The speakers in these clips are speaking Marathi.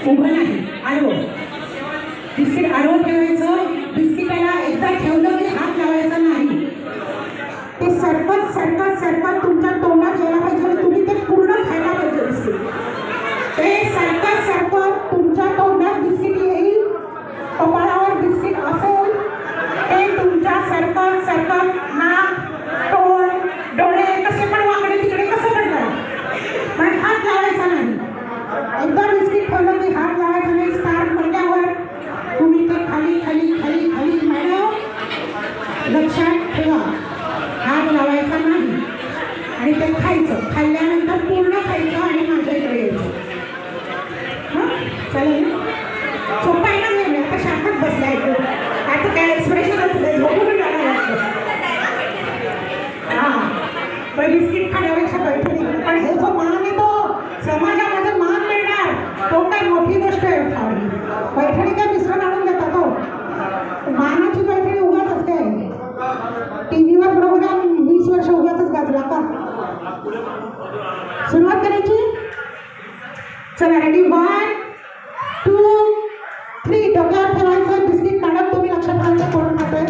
उभं नाही, आडवं. बिस्किट आडवं ठेवायचं. बिस्किटाला एकदा ठेवलं की हात लावायचा नाही. ते सरपत सरपत सरपत तुमच्या तोंडात यायला पाहिजे आणि तुम्ही ते पूर्ण खायला पाहिजे बिस्किट. ते सरपत सरपत तुमच्या तोंडात बिस्किट येईल, कपाळावर बिस्किट असेल, ते तुमच्या सरपत सरपत नाक, तोंड, डोळे कसे पण वाकडे तिकडे कसं पण करा, पण हात लावायचा नाही. एकदा बिस्किट ठेवलं की हात लावायचा नाही. स्टार्ट म्हटल्यावर तुम्ही ते खाली खाली खाली खाली मॅडम लक्षात ठेवा, हात लावायचा नाही आणि ते खायचं. खाल्ल्यानंतर पूर्ण खायचं आणि माझ्या इकडे यायचं. हां चालेल ना? सोपं आहे ना? मी आता शांतच बसलाय, आता काय एक्सप्रेशनच नाही, झोपून जाणार वाटतं. हां पण बिस्किट खाण्यापेक्षा पैठणी, पण हे जो मान आहे तो समाजामध्ये मान मिळणार, तो काय मोठी गोष्ट आहे. पैठणी काय मिश्रण आणून देतात हो. मानाची पैठणी उगाच असते. टीव्हीवर प्रोग्राम 20 वर्ष उगाच गाजला का? सुरुवात करायची. चला रेडी, 1 2 3. डोक्यावर ठेवायचं बिस्किट काढत. तुम्ही लक्षात ठेवायचं कोण खातोय.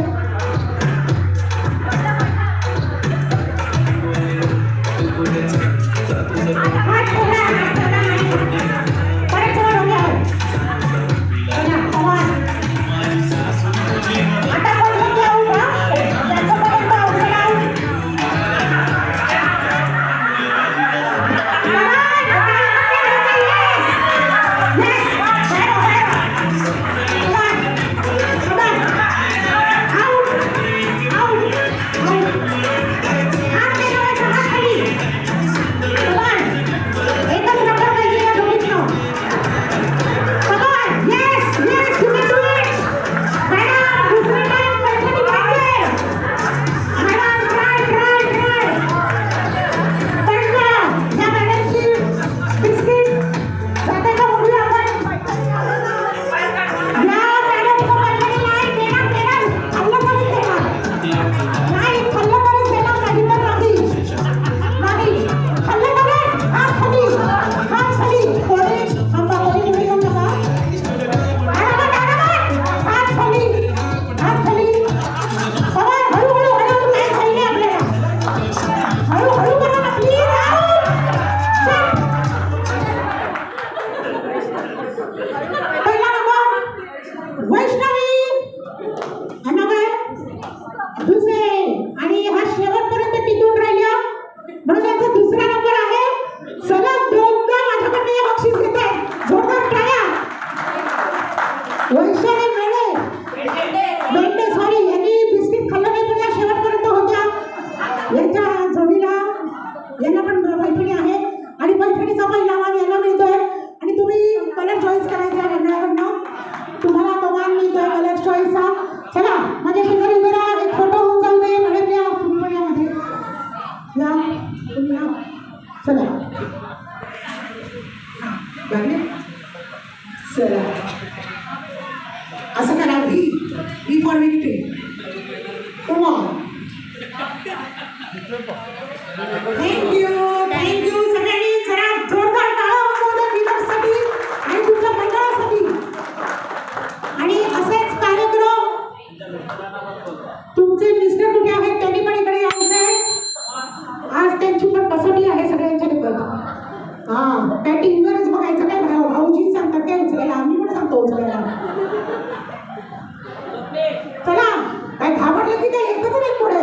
चला असं करा. V for victory. Come on. Thank you सगळ्यांनी. जरा जोरदार टाळ्या वाजवा विनरसाठी आणि तुमच्या मंडळासाठी. आणि असेच कार्यक्रम तुमचे मिस्टर कुठे आहेत त्यांनी पण इकडे यायचं आहे. आज त्यांची पण कसोटी आहे सगळ्यांच्या निकट. हां त्या टीव्हीवरच बघायचं काय, भाऊजी सांगतात काय उचलायला, आम्ही पण सांगतो उचलायला. चला काय घाबरलं की काय, येतच नाही पुढे.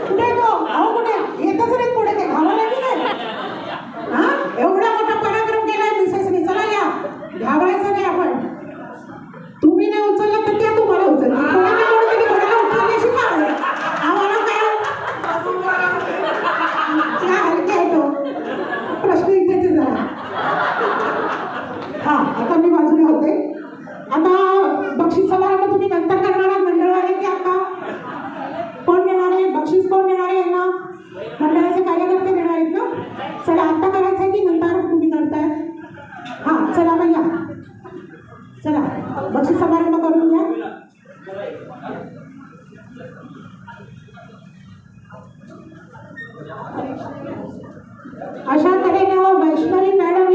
कुठे तो अहो, कुठे येतच नाही पुढे, ते घाबरलं की काय. हा एवढा मोठा पराक्रम केलाय मिसेसने. चला या, घाबरायचं नाही आपण. तुम्ही नाही उचललं तर त्या तुम्हाला उचललं. कोणाला उचलण्याची काय आम्हाला काय त्या हलक्या येतो. प्रश्न इथेच जरा. हा आता मी बाजूने होते. आता बक्षीस समारंभ तुम्ही नंतर करणार आहात मंडळवाले की आता? कोण देणार आहे बक्षीस? कोण देणार आहे यांना? मंडळाचे कार्यकर्ते देणार आहेत ना? चला आता करायचं आहे की नंतर तुम्ही करताय? हा चला भैया, चला बक्षीस समारंभ करून घ्या. अशा तऱ्हेने वैष्णवी मॅडम